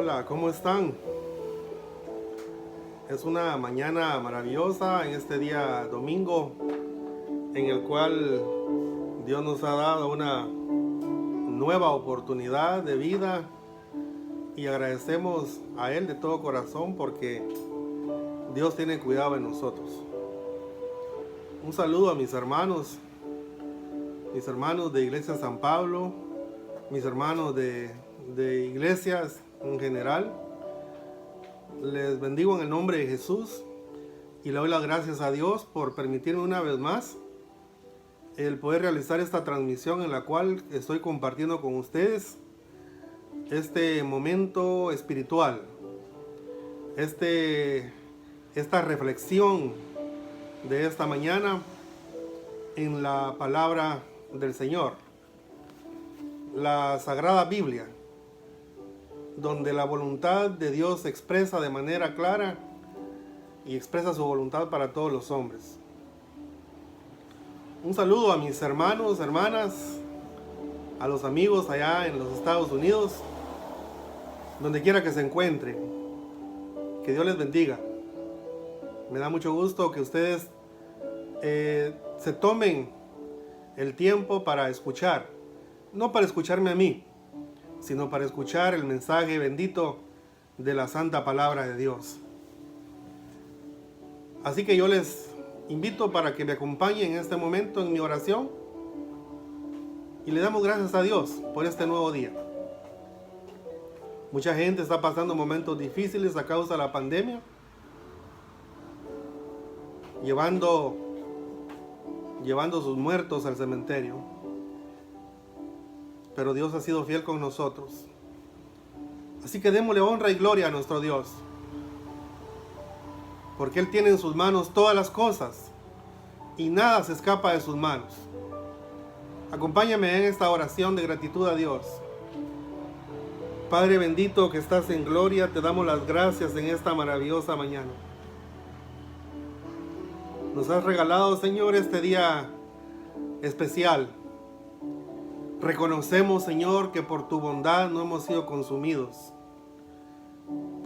Hola, ¿cómo están? Es una mañana maravillosa en este día domingo en el cual Dios nos ha dado una nueva oportunidad de vida y agradecemos a Él de todo corazón porque Dios tiene cuidado de nosotros. Un saludo a mis hermanos de Iglesia San Pablo, mis hermanos de iglesias en general. Les bendigo en el nombre de Jesús y le doy las gracias a Dios por permitirme una vez más el poder realizar esta transmisión en la cual estoy compartiendo con ustedes este momento espiritual, esta reflexión de esta mañana en la palabra del Señor, la Sagrada Biblia, donde la voluntad de Dios se expresa de manera clara y expresa su voluntad para todos los hombres. Un saludo a mis hermanos, hermanas, a los amigos allá en los Estados Unidos, donde quiera que se encuentren. Que Dios les bendiga. Me da mucho gusto que ustedes se tomen el tiempo para escuchar, no para escucharme a mí, sino para escuchar el mensaje bendito de la santa palabra de Dios. Así que yo les invito para que me acompañen en este momento en mi oración y le damos gracias a Dios por este nuevo día. Mucha gente está pasando momentos difíciles a causa de la pandemia, llevando sus muertos al cementerio. Pero Dios ha sido fiel con nosotros. Así que démosle honra y gloria a nuestro Dios, porque Él tiene en sus manos todas las cosas y nada se escapa de sus manos. Acompáñame en esta oración de gratitud a Dios. Padre bendito que estás en gloria, te damos las gracias en esta maravillosa mañana. Nos has regalado, Señor, este día especial. Reconocemos, Señor, que por tu bondad no hemos sido consumidos.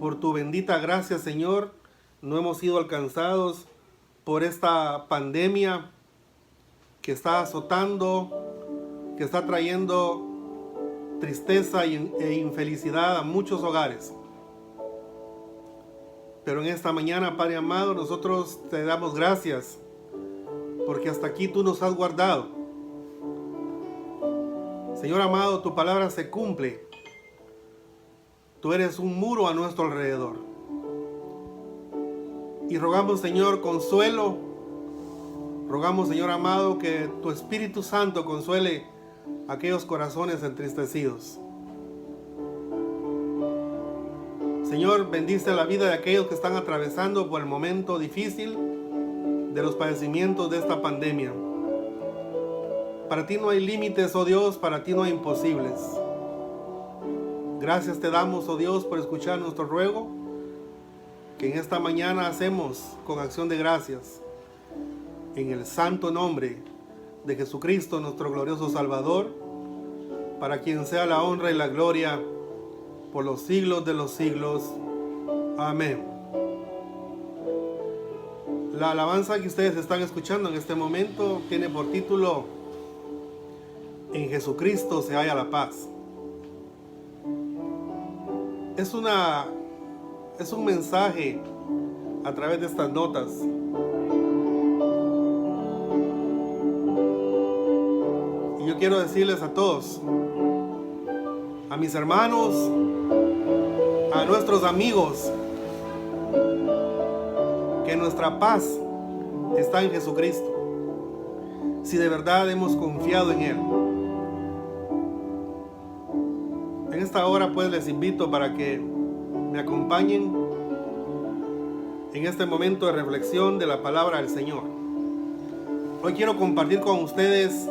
Por tu bendita gracia, Señor, no hemos sido alcanzados por esta pandemia que está azotando, que está trayendo tristeza e infelicidad a muchos hogares. Pero en esta mañana, Padre amado, nosotros te damos gracias porque hasta aquí tú nos has guardado. Señor amado, tu palabra se cumple. Tú eres un muro a nuestro alrededor. Y rogamos, Señor, consuelo. Rogamos, Señor amado, que tu Espíritu Santo consuele aquellos corazones entristecidos. Señor, bendice la vida de aquellos que están atravesando por el momento difícil de los padecimientos de esta pandemia. Para ti no hay límites, oh Dios, para ti no hay imposibles. Gracias te damos, oh Dios, por escuchar nuestro ruego, que en esta mañana hacemos con acción de gracias, en el santo nombre de Jesucristo, nuestro glorioso Salvador, para quien sea la honra y la gloria por los siglos de los siglos. Amén. La alabanza que ustedes están escuchando en este momento tiene por título: En Jesucristo se halla la paz. Es un mensaje a través de estas notas. Y yo quiero decirles a todos, a mis hermanos, a nuestros amigos, que nuestra paz está en Jesucristo, si de verdad hemos confiado en Él. En esta hora pues les invito para que me acompañen en este momento de reflexión de la palabra del Señor. Hoy quiero compartir con ustedes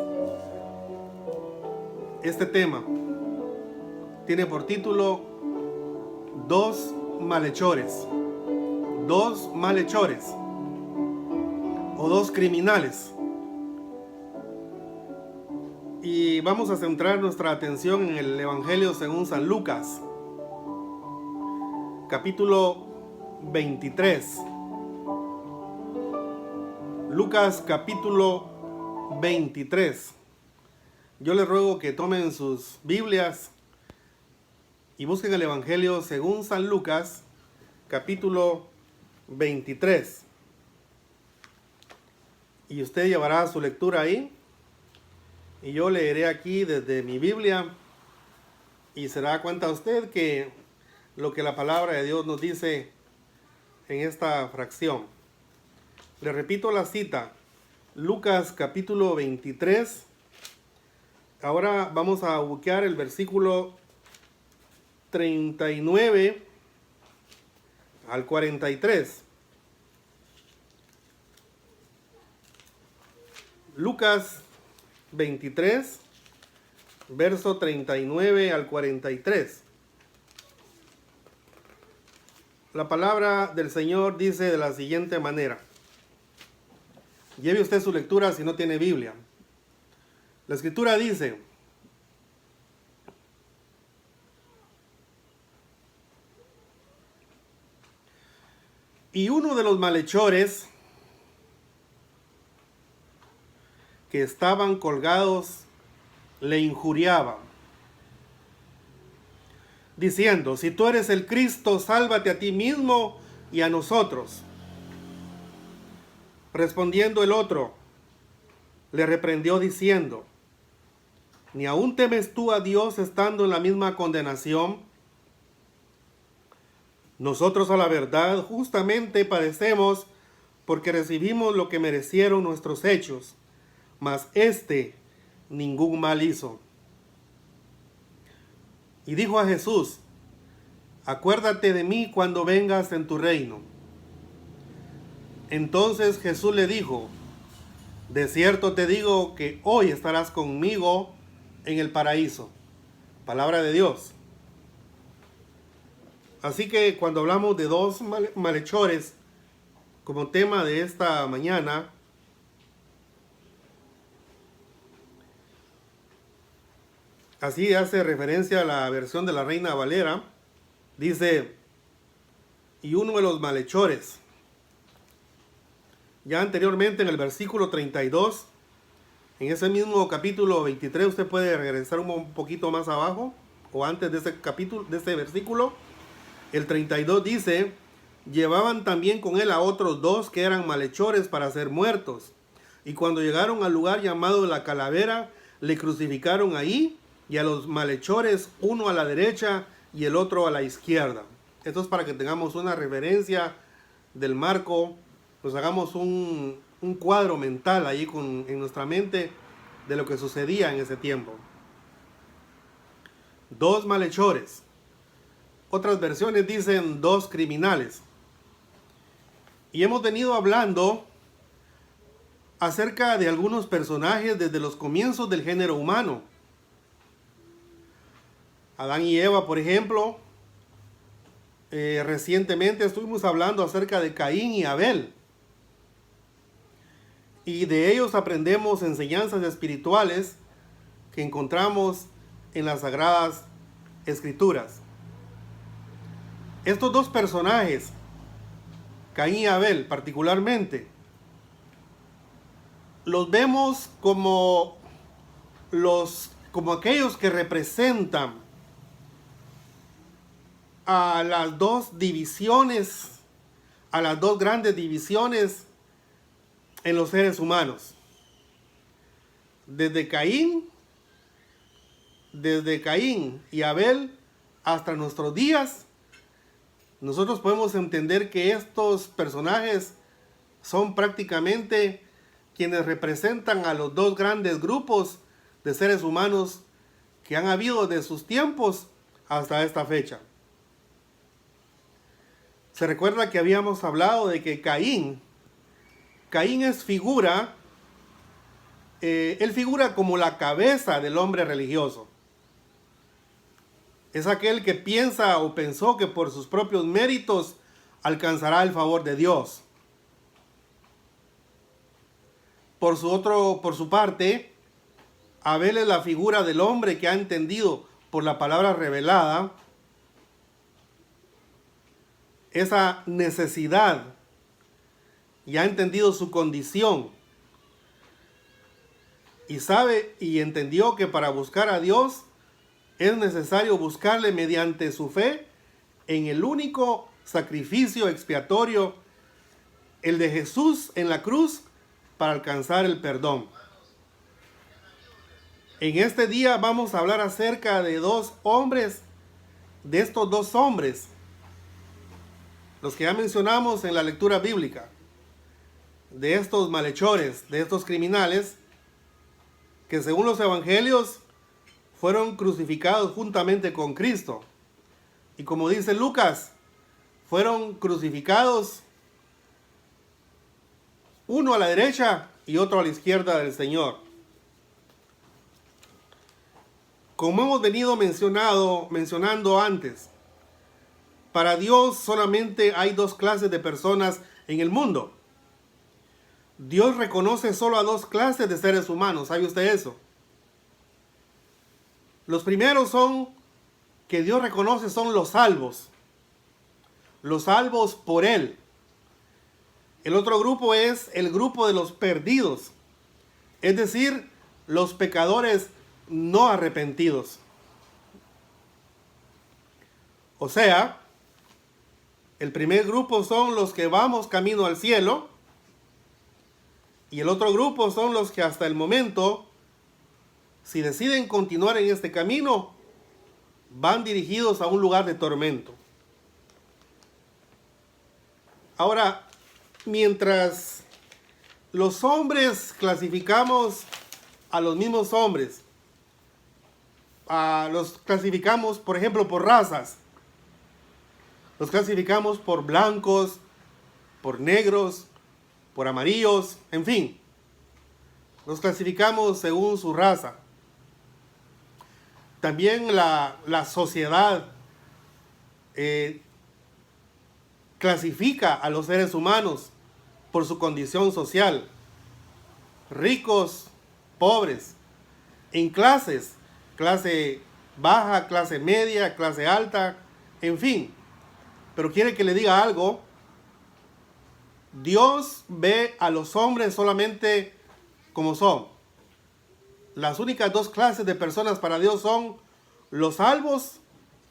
este tema. Tiene por título Dos malhechores. Dos malhechores o dos criminales. Y vamos a centrar nuestra atención en el Evangelio según San Lucas. capítulo 23. Lucas capítulo 23. Yo les ruego que tomen sus Biblias y busquen el Evangelio según San Lucas, capítulo 23. Y usted llevará su lectura ahí. Y yo leeré aquí desde mi Biblia. Y se dará cuenta usted que lo que la palabra de Dios nos dice en esta fracción. Le repito la cita. Lucas capítulo 23. Ahora vamos a buscar el versículo 39 al 43. Lucas 23, verso 39 al 43. La palabra del Señor dice de la siguiente manera. Lleve usted su lectura si no tiene Biblia. La Escritura dice: y uno de los malhechores que estaban colgados le injuriaba, diciendo: si tú eres el Cristo, sálvate a ti mismo y a nosotros. Respondiendo el otro, le reprendió diciendo: ¿ni aún temes tú a Dios estando en la misma condenación? Nosotros a la verdad justamente padecemos porque recibimos lo que merecieron nuestros hechos, mas éste ningún mal hizo. Y dijo a Jesús: acuérdate de mí cuando vengas en tu reino. Entonces Jesús le dijo: de cierto te digo que hoy estarás conmigo en el paraíso. Palabra de Dios. Así que cuando hablamos de dos malhechores como tema de esta mañana, así hace referencia a la versión de la Reina Valera. Dice: y uno de los malhechores. Ya anteriormente en el versículo 32, en ese mismo capítulo 23, usted puede regresar un poquito más abajo, o antes de ese capítulo, de ese versículo. El 32 dice: llevaban también con él a otros dos que eran malhechores para ser muertos. Y cuando llegaron al lugar llamado la Calavera, le crucificaron ahí, y a los malhechores, uno a la derecha y el otro a la izquierda. Esto es para que tengamos una referencia del marco, pues hagamos un cuadro mental ahí en nuestra mente de lo que sucedía en ese tiempo. Dos malhechores. Otras versiones dicen dos criminales. Y hemos venido hablando acerca de algunos personajes desde los comienzos del género humano. Adán y Eva, por ejemplo. Recientemente estuvimos hablando acerca de Caín y Abel. Y de ellos aprendemos enseñanzas espirituales que encontramos en las Sagradas Escrituras. Estos dos personajes, Caín y Abel particularmente, los vemos como aquellos que representan a las dos divisiones, a las dos grandes divisiones en los seres humanos. Desde Caín y Abel hasta nuestros días, nosotros podemos entender que estos personajes son prácticamente quienes representan a los dos grandes grupos de seres humanos que han habido de sus tiempos hasta esta fecha. Se recuerda que habíamos hablado de que Caín es figura, él figura como la cabeza del hombre religioso. Es aquel que piensa o pensó que por sus propios méritos alcanzará el favor de Dios. Por su parte, Abel es la figura del hombre que ha entendido por la palabra revelada esa necesidad y ha entendido su condición y sabe y entendió que para buscar a Dios es necesario buscarle mediante su fe en el único sacrificio expiatorio, el de Jesús en la cruz, para alcanzar el perdón. En este día vamos a hablar acerca de dos hombres, de estos dos hombres, los que ya mencionamos en la lectura bíblica, de estos malhechores, de estos criminales, que según los evangelios fueron crucificados juntamente con Cristo. Y como dice Lucas, fueron crucificados uno a la derecha y otro a la izquierda del Señor. Como hemos venido mencionando antes, para Dios solamente hay dos clases de personas en el mundo. Dios reconoce solo a dos clases de seres humanos, ¿sabe usted eso? Los primeros que Dios reconoce son los salvos por Él. El otro grupo es el grupo de los perdidos, es decir, los pecadores no arrepentidos. O sea, el primer grupo son los que vamos camino al cielo y el otro grupo son los que hasta el momento, si deciden continuar en este camino, van dirigidos a un lugar de tormento. Ahora, mientras los hombres clasificamos a los mismos hombres, los clasificamos, por ejemplo, por razas, los clasificamos por blancos, por negros, por amarillos, en fin, los clasificamos según su raza. También la sociedad clasifica a los seres humanos por su condición social, ricos, pobres, en clases, clase baja, clase media, clase alta, en fin. Pero quiere que le diga algo, Dios ve a los hombres solamente como son. Las únicas dos clases de personas para Dios son los salvos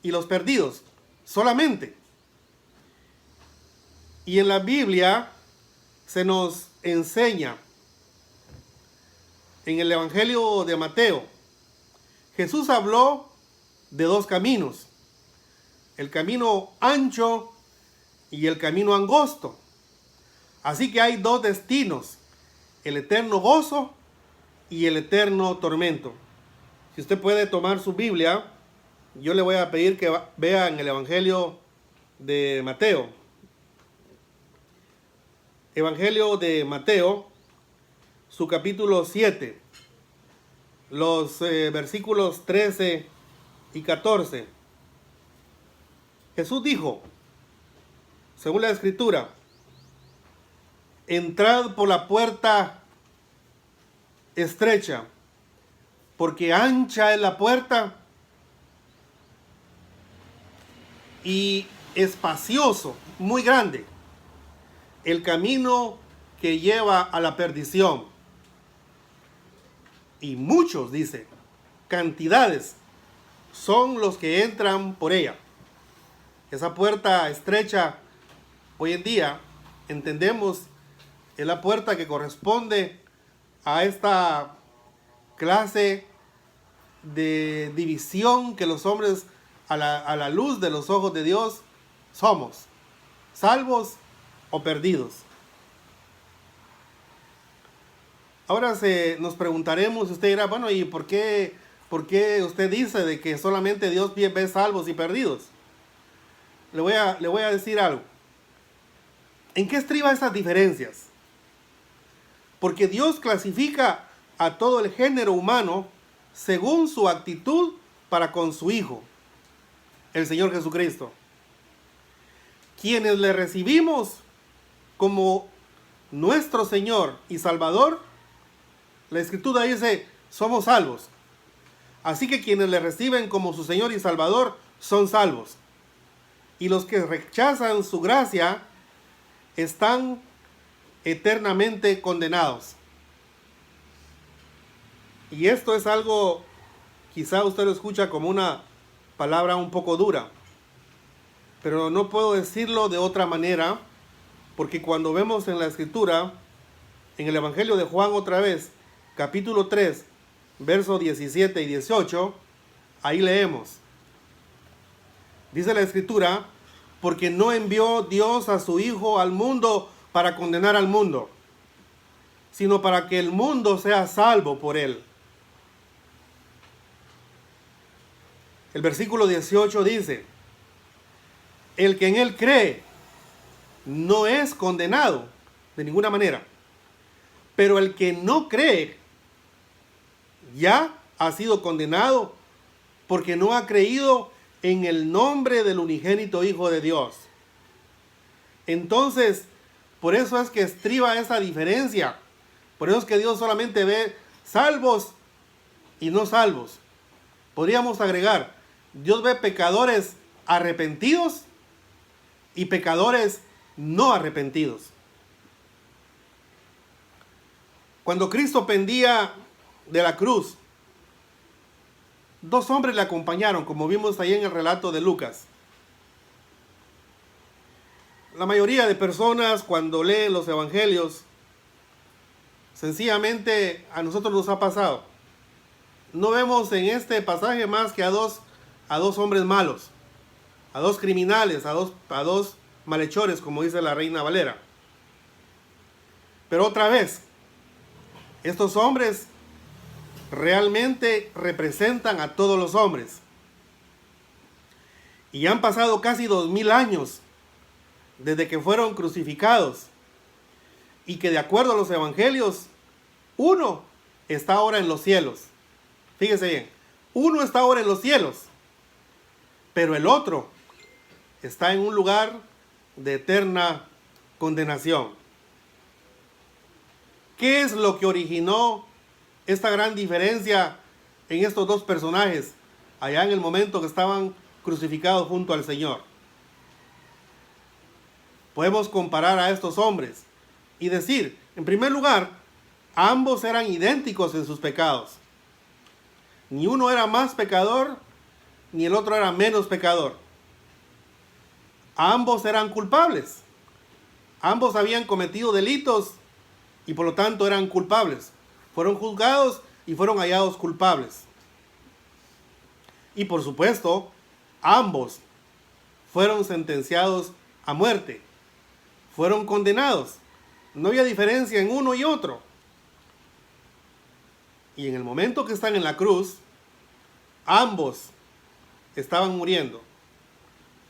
y los perdidos, solamente. Y en la Biblia se nos enseña, en el Evangelio de Mateo, Jesús habló de dos caminos, el camino ancho y el camino angosto. Así que hay dos destinos, el eterno gozo y el eterno tormento. Si usted puede tomar su Biblia, yo le voy a pedir que vea en el Evangelio de Mateo. Evangelio de Mateo, su capítulo 7, los versículos 13 y 14. Jesús dijo, según la Escritura, entrad por la puerta estrecha, porque ancha es la puerta y espacioso, muy grande, el camino que lleva a la perdición. Y muchos, dice, cantidades, son los que entran por ella. Esa puerta estrecha, hoy en día, entendemos, es la puerta que corresponde a esta clase de división que los hombres a la luz de los ojos de Dios somos, salvos o perdidos. Ahora nos preguntaremos, usted dirá, bueno, ¿y por qué usted dice de que solamente Dios ve salvos y perdidos? Le voy a decir algo. ¿En qué estriba esas diferencias? Porque Dios clasifica a todo el género humano según su actitud para con su Hijo, el Señor Jesucristo. Quienes le recibimos como nuestro Señor y Salvador, la Escritura dice, somos salvos. Así que quienes le reciben como su Señor y Salvador son salvos. y los que rechazan su gracia están eternamente condenados. Y esto es algo, quizá usted lo escucha como una palabra un poco dura, pero no puedo decirlo de otra manera, porque cuando vemos en la Escritura, en el Evangelio de Juan otra vez, capítulo 3, versos 17 y 18, ahí leemos. Dice la Escritura, porque no envió Dios a su Hijo al mundo para condenar al mundo, sino para que el mundo sea salvo por él. El versículo 18 dice, el que en él cree no es condenado de ninguna manera, pero el que no cree ya ha sido condenado porque no ha creído en el nombre del unigénito Hijo de Dios. Entonces, por eso es que estriba esa diferencia. Por eso es que Dios solamente ve salvos y no salvos. Podríamos agregar, Dios ve pecadores arrepentidos y pecadores no arrepentidos. Cuando Cristo pendía de la cruz, dos hombres le acompañaron, como vimos ahí en el relato de Lucas. La mayoría de personas cuando leen los evangelios, sencillamente a nosotros nos ha pasado. No vemos en este pasaje más que a dos hombres malos, a dos criminales, a dos malhechores, como dice la Reina Valera. Pero otra vez, estos hombres realmente representan a todos los hombres. Y han pasado casi 2000 años desde que fueron crucificados. Y que de acuerdo a los evangelios, uno está ahora en los cielos. Fíjese bien, uno está ahora en los cielos, pero el otro está en un lugar de eterna condenación. ¿Qué es lo que originó esta gran diferencia en estos dos personajes allá en el momento que estaban crucificados junto al Señor? Podemos comparar a estos hombres y decir, en primer lugar, ambos eran idénticos en sus pecados. Ni uno era más pecador, ni el otro era menos pecador. Ambos eran culpables. Ambos habían cometido delitos y por lo tanto eran culpables. Fueron juzgados y fueron hallados culpables. Y por supuesto, ambos fueron sentenciados a muerte. Fueron condenados. No había diferencia en uno y otro. Y en el momento que están en la cruz, ambos estaban muriendo.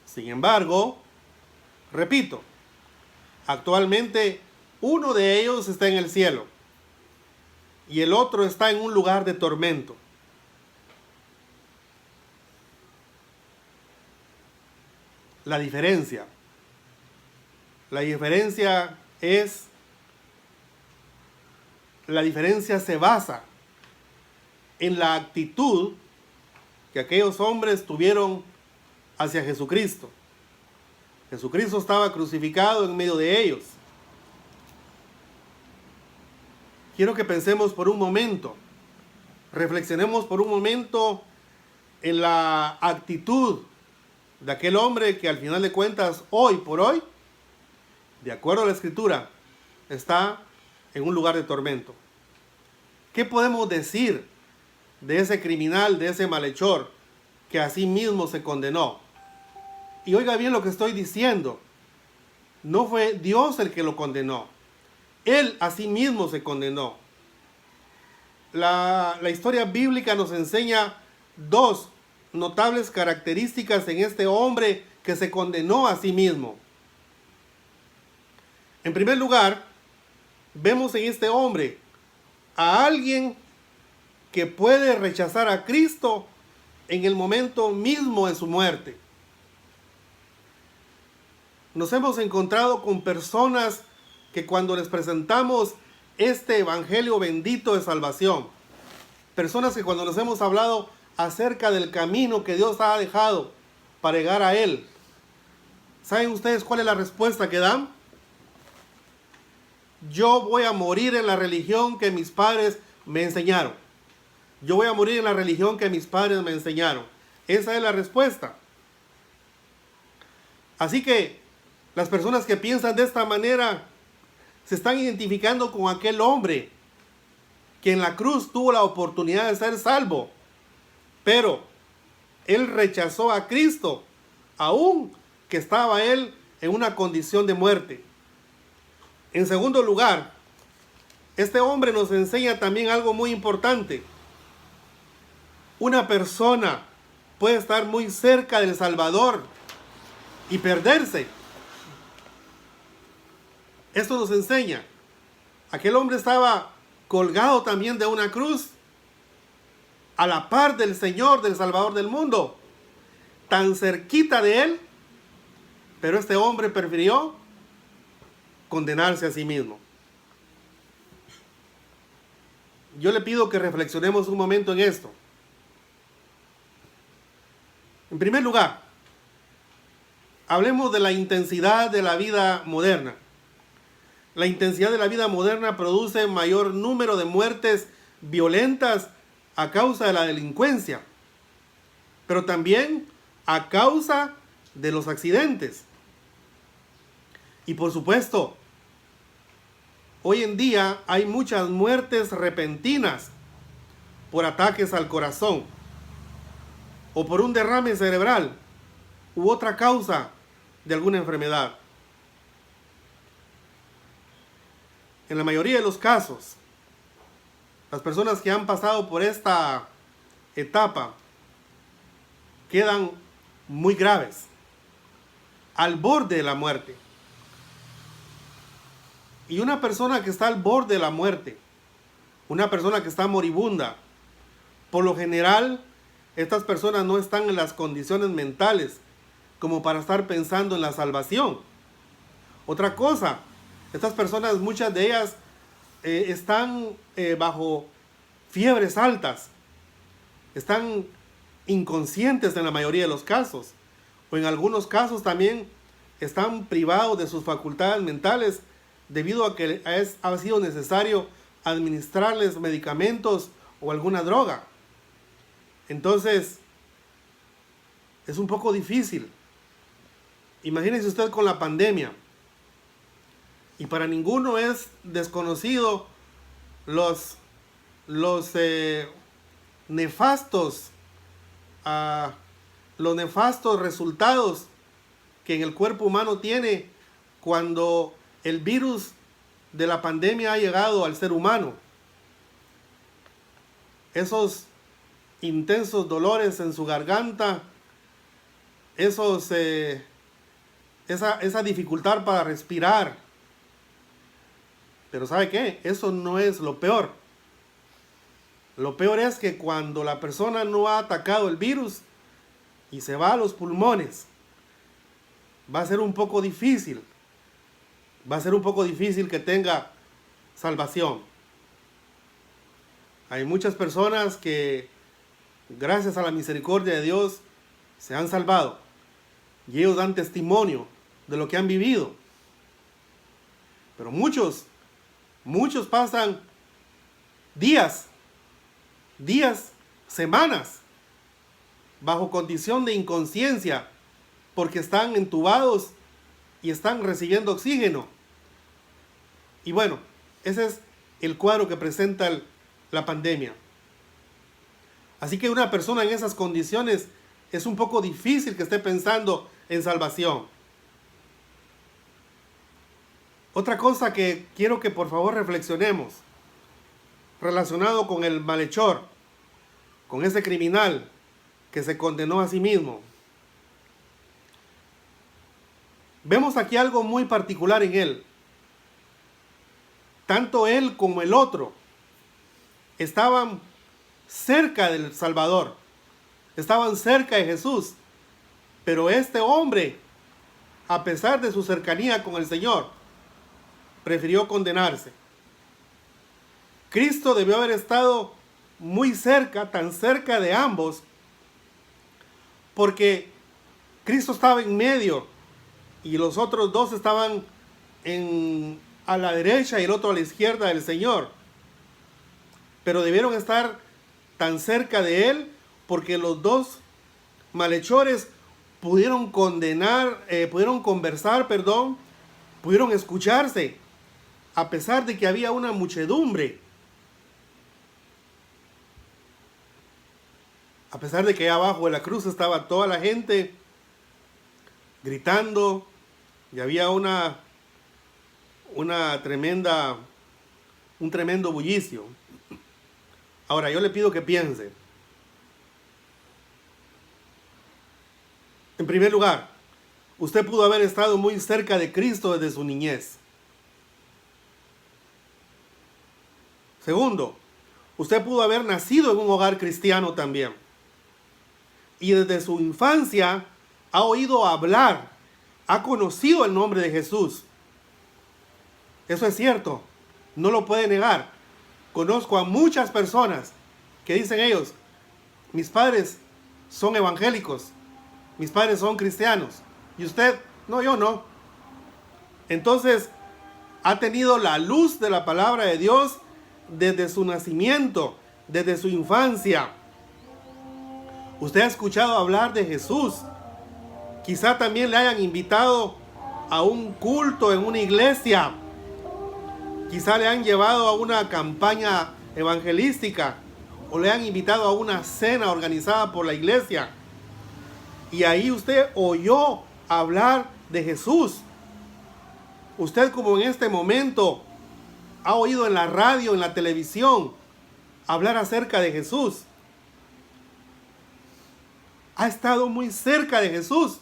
Sin embargo, repito, actualmente uno de ellos está en el cielo y el otro está en un lugar de tormento. La diferencia se basa en la actitud que aquellos hombres tuvieron hacia Jesucristo. Jesucristo estaba crucificado en medio de ellos. Quiero que pensemos por un momento, reflexionemos por un momento en la actitud de aquel hombre que al final de cuentas, hoy por hoy, de acuerdo a la Escritura, está en un lugar de tormento. ¿Qué podemos decir de ese criminal, de ese malhechor que a sí mismo se condenó? Y oiga bien lo que estoy diciendo. No fue Dios el que lo condenó. Él a sí mismo se condenó. La historia bíblica nos enseña dos notables características en este hombre que se condenó a sí mismo. En primer lugar, vemos en este hombre a alguien que puede rechazar a Cristo en el momento mismo de su muerte. Nos hemos encontrado con personas que cuando les presentamos este evangelio bendito de salvación, personas que cuando nos hemos hablado acerca del camino que Dios ha dejado para llegar a Él, ¿Saben ustedes cuál es la respuesta que dan? Yo voy a morir en la religión que mis padres me enseñaron. Yo voy a morir en la religión que mis padres me enseñaron. Esa es la respuesta. Así que las personas que piensan de esta manera se están identificando con aquel hombre que en la cruz tuvo la oportunidad de ser salvo, pero él rechazó a Cristo, aun que estaba él en una condición de muerte. En segundo lugar, este hombre nos enseña también algo muy importante. Una persona puede estar muy cerca del Salvador y perderse. Esto nos enseña. Aquel hombre estaba colgado también de una cruz, a la par del Señor, del Salvador del mundo, tan cerquita de él, pero este hombre prefirió condenarse a sí mismo. Yo le pido que reflexionemos un momento en esto. En primer lugar, hablemos de la intensidad de la vida moderna. La intensidad de la vida moderna produce mayor número de muertes violentas a causa de la delincuencia, pero también a causa de los accidentes. Y por supuesto, hoy en día hay muchas muertes repentinas por ataques al corazón o por un derrame cerebral u otra causa de alguna enfermedad. En la mayoría de los casos, las personas que han pasado por esta etapa quedan muy graves, al borde de la muerte. Y una persona que está al borde de la muerte, una persona que está moribunda, por lo general, estas personas no están en las condiciones mentales como para estar pensando en la salvación. Otra cosa, estas personas, muchas de ellas, están bajo fiebres altas, están inconscientes en la mayoría de los casos, o en algunos casos también están privados de sus facultades mentales debido a que ha sido necesario administrarles medicamentos o alguna droga. Entonces, es un poco difícil. Imagínese usted con la pandemia. Y para ninguno es desconocido los nefastos resultados que en el cuerpo humano tiene cuando el virus de la pandemia ha llegado al ser humano. Esos intensos dolores en su garganta, esa dificultad para respirar. Pero ¿sabe qué? Eso no es lo peor. Lo peor es que cuando la persona no ha atacado el virus y se va a los pulmones, va a ser un poco difícil. Va a ser un poco difícil que tenga salvación. Hay muchas personas que, gracias a la misericordia de Dios, se han salvado. Y ellos dan testimonio de lo que han vivido. Pero muchos pasan días, semanas, bajo condición de inconsciencia, porque están entubados y están recibiendo oxígeno. Y bueno, ese es el cuadro que presenta la pandemia. Así que una persona en esas condiciones es un poco difícil que esté pensando en salvación. Otra cosa que quiero que por favor reflexionemos, relacionado con el malhechor, con ese criminal que se condenó a sí mismo. Vemos aquí algo muy particular en él. Tanto él como el otro estaban cerca del Salvador, estaban cerca de Jesús, pero este hombre, a pesar de su cercanía con el Señor, prefirió condenarse. Cristo debió haber estado muy cerca, tan cerca de ambos, porque Cristo estaba en medio y los otros dos estaban a la derecha y el otro a la izquierda del Señor. Pero debieron estar tan cerca de Él porque los dos malhechores pudieron conversar, pudieron escucharse, a pesar de que había una muchedumbre. A pesar de que allá abajo de la cruz estaba toda la gente gritando y había un tremendo bullicio. Ahora, yo le pido que piense. En primer lugar, usted pudo haber estado muy cerca de Cristo desde su niñez. Segundo, usted pudo haber nacido en un hogar cristiano también. Y desde su infancia ha oído hablar, ha conocido el nombre de Jesús. Eso es cierto, no lo puede negar. Conozco a muchas personas que dicen ellos, mis padres son evangélicos, mis padres son cristianos. ¿Y usted? No, yo no. Entonces, ha tenido la luz de la palabra de Dios desde su nacimiento, desde su infancia. Usted ha escuchado hablar de Jesús. Quizá también le hayan invitado a un culto en una iglesia. Quizá le han llevado a una campaña evangelística o le han invitado a una cena organizada por la iglesia. Y ahí usted oyó hablar de Jesús. Usted, como en este momento, ha oído en la radio, en la televisión, hablar acerca de Jesús. Ha estado muy cerca de Jesús.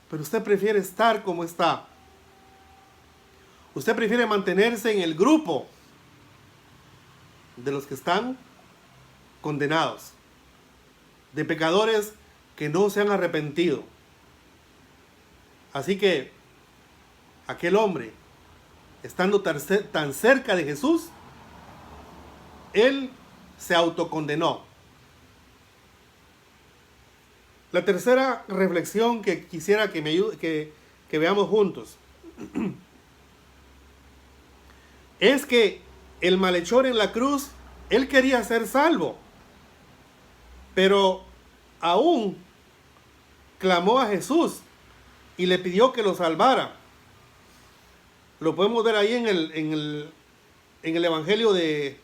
Pero usted prefiere estar como está. Usted prefiere mantenerse en el grupo de los que están condenados, de pecadores que no se han arrepentido. Así que aquel hombre, estando tan cerca de Jesús, él se autocondenó. La tercera reflexión que quisiera que veamos juntos es que el malhechor en la cruz, él quería ser salvo, pero aún clamó a Jesús y le pidió que lo salvara. Lo podemos ver ahí en el Evangelio de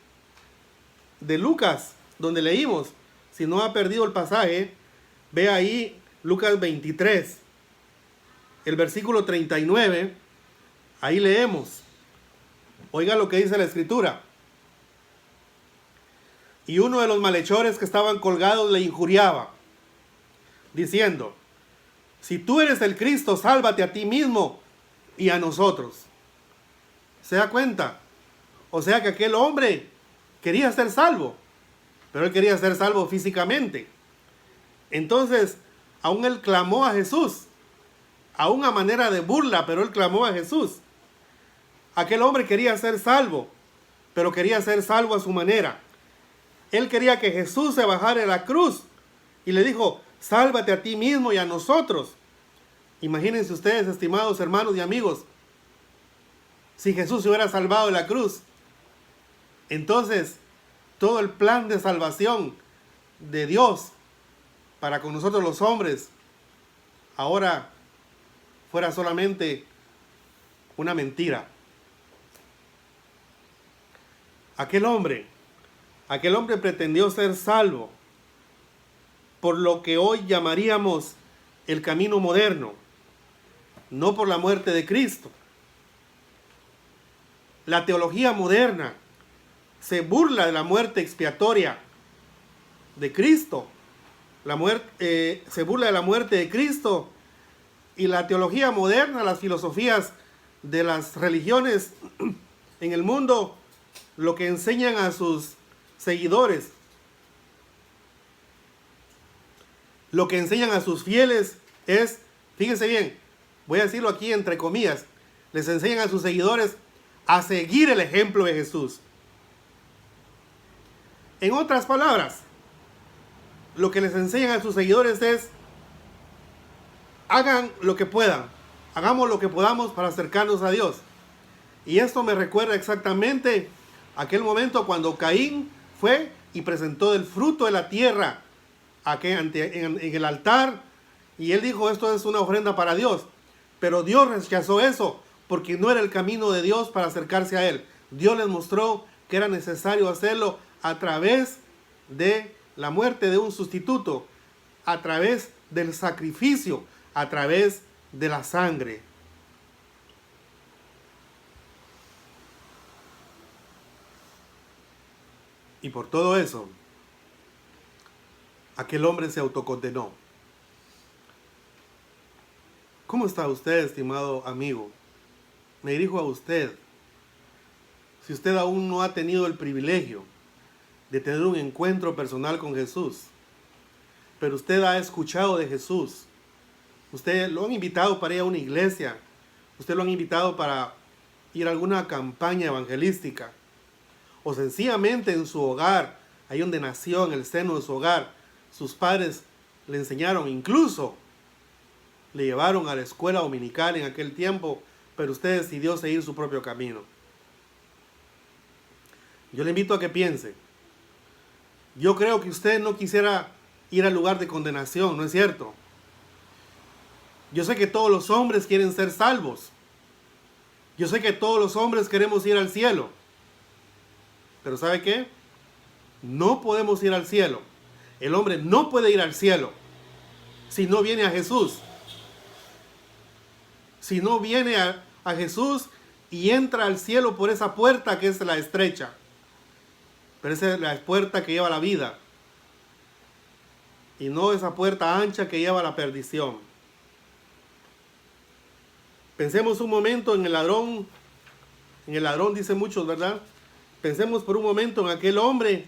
Lucas, donde leímos. Si no ha perdido el pasaje, ve ahí Lucas 23, el versículo 39, ahí leemos. Oiga lo que dice la escritura. Y uno de los malhechores que estaban colgados le injuriaba, diciendo, si tú eres el Cristo, sálvate a ti mismo y a nosotros. ¿Se da cuenta? O sea que aquel hombre quería ser salvo, pero él quería ser salvo físicamente. Entonces, aún él clamó a Jesús, aún a manera de burla, pero él clamó a Jesús. Aquel hombre quería ser salvo, pero quería ser salvo a su manera. Él quería que Jesús se bajara de la cruz y le dijo, sálvate a ti mismo y a nosotros. Imagínense ustedes, estimados hermanos y amigos, si Jesús se hubiera salvado de la cruz, entonces todo el plan de salvación de Dios para con nosotros los hombres ahora fuera solamente una mentira. Aquel hombre pretendió ser salvo por lo que hoy llamaríamos el camino moderno, no por la muerte de Cristo. La teología moderna se burla de la muerte expiatoria de Cristo. Se burla de la muerte de Cristo, y la teología moderna, las filosofías de las religiones en el mundo, lo que enseñan a sus seguidores, lo que enseñan a sus fieles es, fíjense bien, voy a decirlo aquí entre comillas, les enseñan a sus seguidores a seguir el ejemplo de Jesús. En otras palabras, lo que les enseñan a sus seguidores es hagan lo que puedan, hagamos lo que podamos para acercarnos a Dios. Y esto me recuerda exactamente aquel momento cuando Caín fue y presentó el fruto de la tierra en el altar, y él dijo, esto es una ofrenda para Dios. Pero Dios rechazó eso porque no era el camino de Dios para acercarse a Él. Dios les mostró que era necesario hacerlo a través de la muerte de un sustituto, a través del sacrificio, a través de la sangre. Y por todo eso, aquel hombre se autocondenó. ¿Cómo está usted, estimado amigo? Me dirijo a usted. Si usted aún no ha tenido el privilegio de tener un encuentro personal con Jesús, pero usted ha escuchado de Jesús, usted lo han invitado para ir a una iglesia, usted lo han invitado para ir a alguna campaña evangelística, o sencillamente en su hogar, ahí donde nació, en el seno de su hogar, sus padres le enseñaron, incluso le llevaron a la escuela dominical en aquel tiempo, pero usted decidió seguir su propio camino. Yo le invito a que piense. Yo creo que usted no quisiera ir al lugar de condenación, ¿no es cierto? Yo sé que todos los hombres quieren ser salvos. Yo sé que todos los hombres queremos ir al cielo. Pero ¿sabe qué? No podemos ir al cielo. El hombre no puede ir al cielo si no viene a Jesús. Si no viene a Jesús y entra al cielo por esa puerta que es la estrecha. Pero esa es la puerta que lleva a la vida. Y no esa puerta ancha que lleva a la perdición. Pensemos un momento en el ladrón. En el ladrón dicen muchos, ¿verdad? Pensemos por un momento en aquel hombre.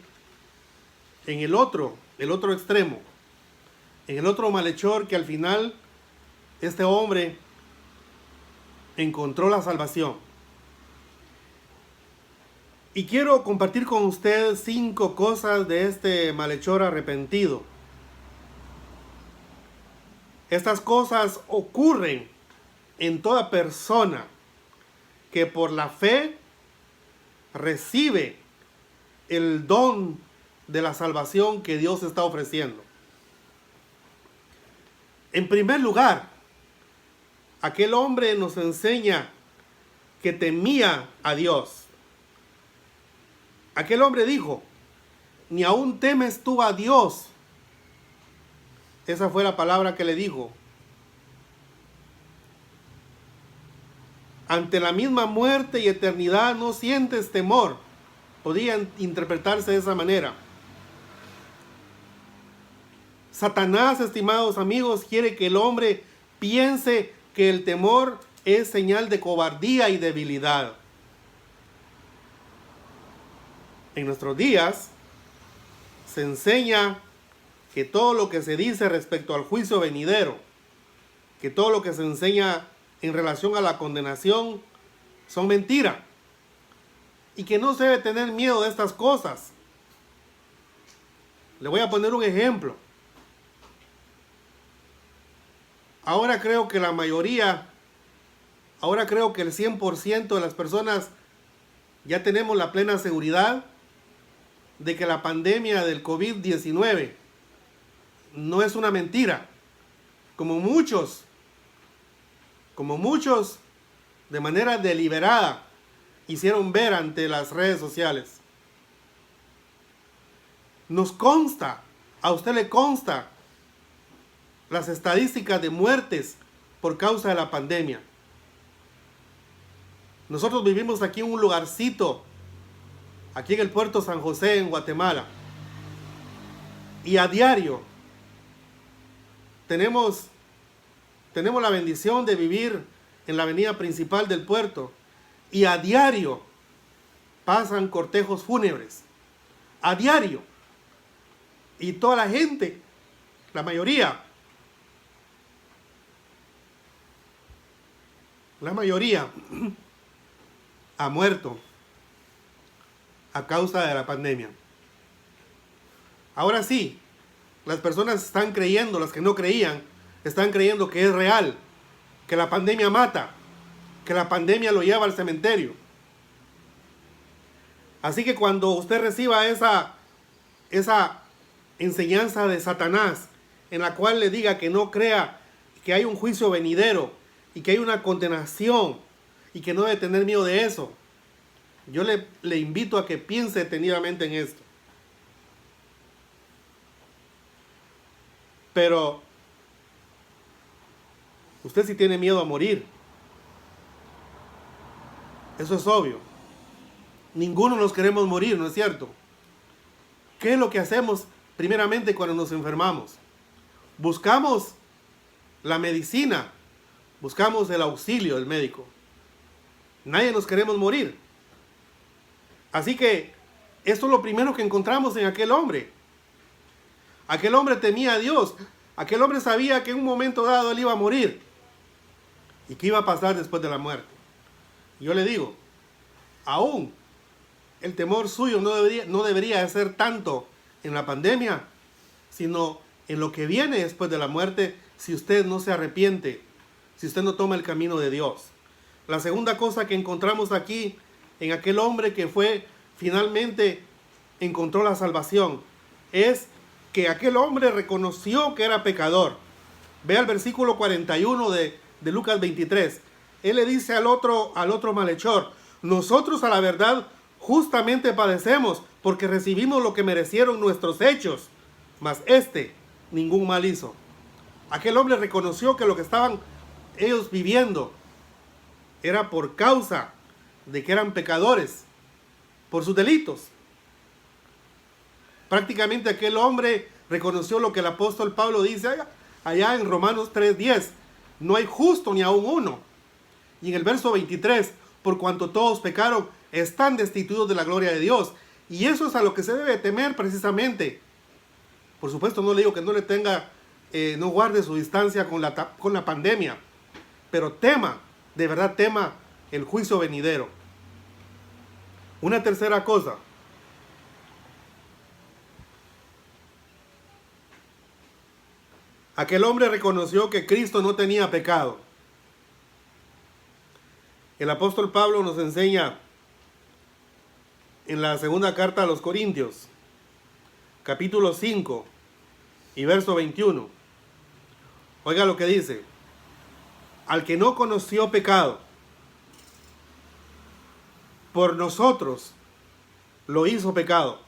En el otro extremo. En el otro malhechor que al final este hombre encontró la salvación. Y quiero compartir con ustedes 5 cosas de este malhechor arrepentido. Estas cosas ocurren en toda persona que por la fe recibe el don de la salvación que Dios está ofreciendo. En primer lugar, aquel hombre nos enseña que temía a Dios. Aquel hombre dijo, ni aún temes tú a Dios. Esa fue la palabra que le dijo. Ante la misma muerte y eternidad no sientes temor. Podría interpretarse de esa manera. Satanás, estimados amigos, quiere que el hombre piense que el temor es señal de cobardía y debilidad. En nuestros días se enseña que todo lo que se dice respecto al juicio venidero, que todo lo que se enseña en relación a la condenación son mentiras y que no se debe tener miedo de estas cosas. Le voy a poner un ejemplo. Ahora creo que el 100% de las personas ya tenemos la plena seguridad de que la pandemia del COVID-19 no es una mentira, como muchos de manera deliberada hicieron ver ante las redes sociales. Nos consta, a usted le consta las estadísticas de muertes por causa de la pandemia. Nosotros vivimos aquí en un lugarcito, aquí en el puerto San José, en Guatemala. Y a diario tenemos la bendición de vivir en la avenida principal del puerto. Y a diario pasan cortejos fúnebres. A diario. Y toda la gente, la mayoría ha muerto a causa de la pandemia. Ahora sí, las personas están creyendo, las que no creían, están creyendo que es real, que la pandemia mata, que la pandemia lo lleva al cementerio. Así que cuando usted reciba esa enseñanza de Satanás, en la cual le diga que no crea que hay un juicio venidero y que hay una condenación y que no debe tener miedo de eso, yo le invito a que piense detenidamente en esto. Pero usted sí tiene miedo a morir. Eso es obvio. Ninguno nos queremos morir, ¿no es cierto? ¿Qué es lo que hacemos primeramente cuando nos enfermamos? Buscamos la medicina, buscamos el auxilio del médico. Nadie nos queremos morir. Así que esto es lo primero que encontramos en aquel hombre. Aquel hombre temía a Dios. Aquel hombre sabía que en un momento dado él iba a morir. ¿Y qué iba a pasar después de la muerte? Yo le digo, aún el temor suyo no debería ser tanto en la pandemia, sino en lo que viene después de la muerte, si usted no se arrepiente, si usted no toma el camino de Dios. La segunda cosa que encontramos aquí en aquel hombre que finalmente encontró la salvación, es que aquel hombre reconoció que era pecador. Vea el versículo 41 de Lucas 23. Él le dice al otro malhechor: nosotros a la verdad justamente padecemos, porque recibimos lo que merecieron nuestros hechos, mas ningún mal hizo. Aquel hombre reconoció que lo que estaban ellos viviendo era por causa de que eran pecadores, por sus delitos. Prácticamente aquel hombre reconoció lo que el apóstol Pablo dice allá en Romanos 3:10. No hay justo ni aún uno. Y en el verso 23, por cuanto todos pecaron, están destituidos de la gloria de Dios. Y eso es a lo que se debe temer precisamente. Por supuesto, no le digo que no le tenga, no guarde su distancia con la pandemia. Pero tema, de verdad tema el juicio venidero. Una tercera cosa. Aquel hombre reconoció que Cristo no tenía pecado. El apóstol Pablo nos enseña en la segunda carta a los Corintios, capítulo 5 y verso 21. Oiga lo que dice: al que no conoció pecado, por nosotros lo hizo pecado,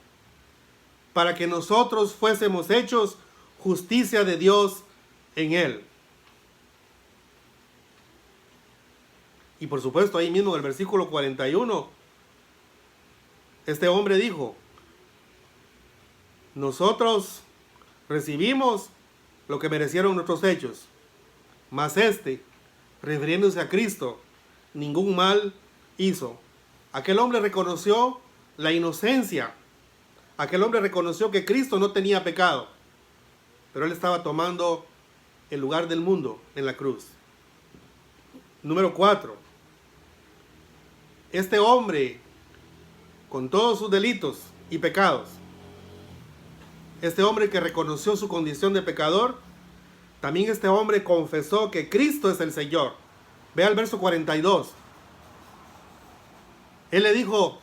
para que nosotros fuésemos hechos justicia de Dios en él. Y por supuesto, ahí mismo en el versículo 41, este hombre dijo: nosotros recibimos lo que merecieron nuestros hechos, mas refiriéndose a Cristo, ningún mal hizo. Aquel hombre reconoció la inocencia. Aquel hombre reconoció que Cristo no tenía pecado, pero él estaba tomando el lugar del mundo en la cruz. Número 4. Este hombre, con todos sus delitos y pecados, este hombre que reconoció su condición de pecador, también este hombre confesó que Cristo es el Señor. Vea el verso 42. Él le dijo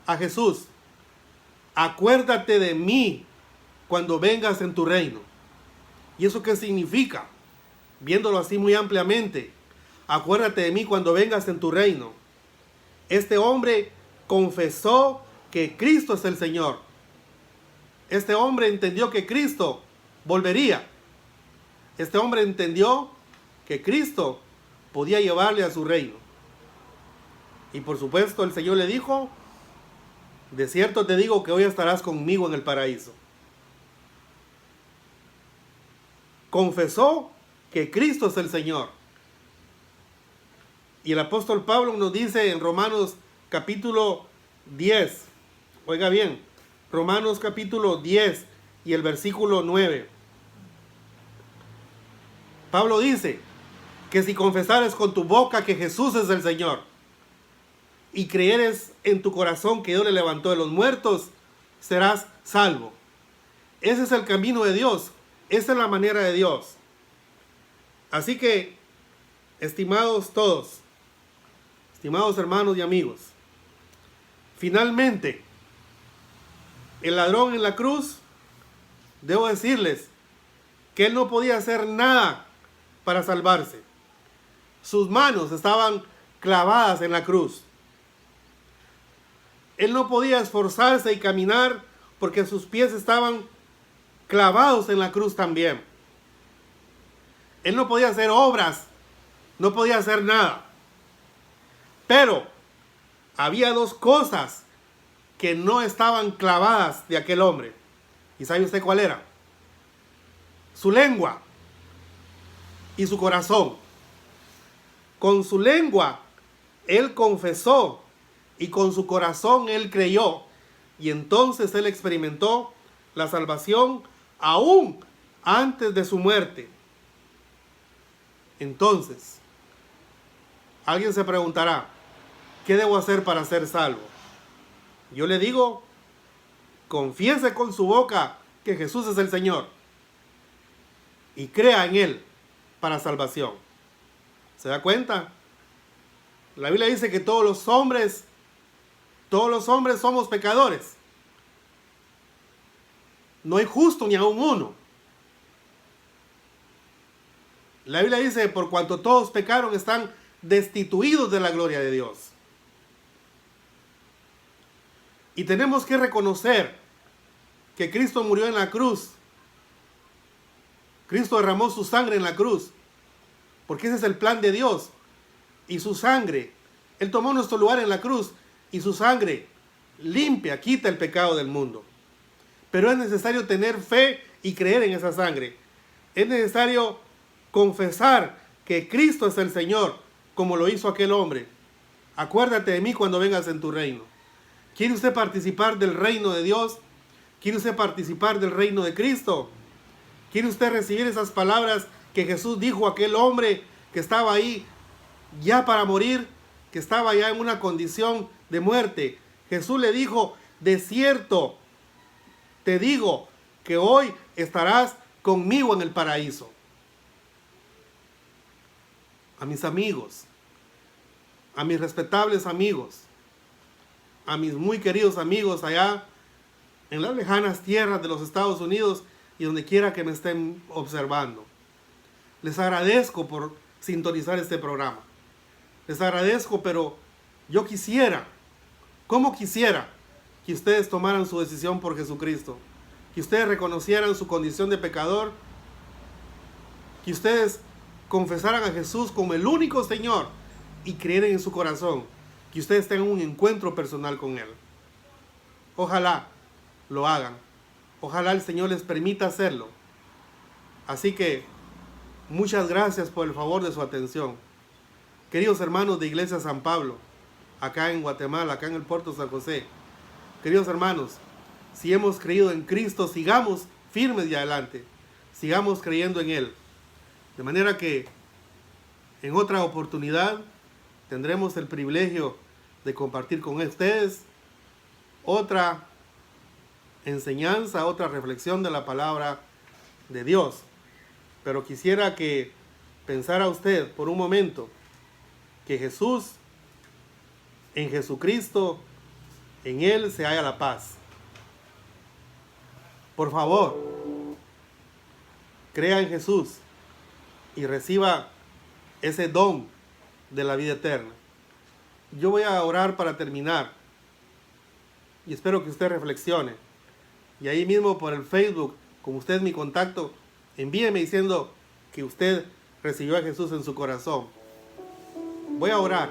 a Jesús: acuérdate de mí cuando vengas en tu reino. ¿Y eso qué significa? Viéndolo así muy ampliamente, acuérdate de mí cuando vengas en tu reino. Este hombre confesó que Cristo es el Señor. Este hombre entendió que Cristo volvería. Este hombre entendió que Cristo podía llevarle a su reino. Y por supuesto el Señor le dijo: de cierto te digo que hoy estarás conmigo en el paraíso. Confesó que Cristo es el Señor. Y el apóstol Pablo nos dice en Romanos capítulo 10, oiga bien, Romanos capítulo 10 y el versículo 9. Pablo dice que si confesares con tu boca que Jesús es el Señor y creyeres en tu corazón que Dios le levantó de los muertos, serás salvo. Ese es el camino de Dios. Esa es la manera de Dios. Así que, estimados todos, estimados hermanos y amigos, finalmente, el ladrón en la cruz, debo decirles que él no podía hacer nada para salvarse. Sus manos estaban clavadas en la cruz. Él no podía esforzarse y caminar porque sus pies estaban clavados en la cruz también. Él no podía hacer obras, no podía hacer nada. Pero había dos cosas que no estaban clavadas de aquel hombre. ¿Y sabe usted cuál era? Su lengua y su corazón. Con su lengua él confesó y con su corazón él creyó. Y entonces él experimentó la salvación aún antes de su muerte. Entonces, alguien se preguntará, ¿qué debo hacer para ser salvo? Yo le digo, confiese con su boca que Jesús es el Señor y crea en Él para salvación. ¿Se da cuenta? La Biblia dice que todos los hombres somos pecadores. No hay justo ni aun uno. La Biblia dice, por cuanto todos pecaron, están destituidos de la gloria de Dios. Y tenemos que reconocer que Cristo murió en la cruz. Cristo derramó su sangre en la cruz, porque ese es el plan de Dios. Y su sangre, Él tomó nuestro lugar en la cruz, y su sangre limpia, quita el pecado del mundo. Pero es necesario tener fe y creer en esa sangre. Es necesario confesar que Cristo es el Señor, como lo hizo aquel hombre. Acuérdate de mí cuando vengas en tu reino. ¿Quiere usted participar del reino de Dios? ¿Quiere usted participar del reino de Cristo? ¿Quiere usted recibir esas palabras que Jesús dijo a aquel hombre que estaba ahí ya para morir, que estaba ya en una condición de muerte? Jesús le dijo, de cierto te digo que hoy estarás conmigo en el paraíso. A mis amigos, a mis respetables amigos, a mis muy queridos amigos allá en las lejanas tierras de los Estados Unidos y donde quiera que me estén observando. Les agradezco por sintonizar este programa. Les agradezco, pero yo quisiera, ¿cómo quisiera que ustedes tomaran su decisión por Jesucristo? Que ustedes reconocieran su condición de pecador, que ustedes confesaran a Jesús como el único Señor y creyeran en su corazón, que ustedes tengan un encuentro personal con Él. Ojalá lo hagan. Ojalá el Señor les permita hacerlo. Así que muchas gracias por el favor de su atención. Queridos hermanos de Iglesia San Pablo, acá en Guatemala, acá en el puerto San José. Queridos hermanos, si hemos creído en Cristo, sigamos firmes y adelante. Sigamos creyendo en Él. De manera que en otra oportunidad tendremos el privilegio de compartir con ustedes otra enseñanza, otra reflexión de la palabra de Dios. Pero quisiera que pensara usted por un momento que Jesús, en Jesucristo, en Él se halla la paz. Por favor, crea en Jesús y reciba ese don de la vida eterna. Yo voy a orar para terminar y espero que usted reflexione. Y ahí mismo por el Facebook, como usted es mi contacto, envíeme diciendo que usted recibió a Jesús en su corazón. Voy a orar.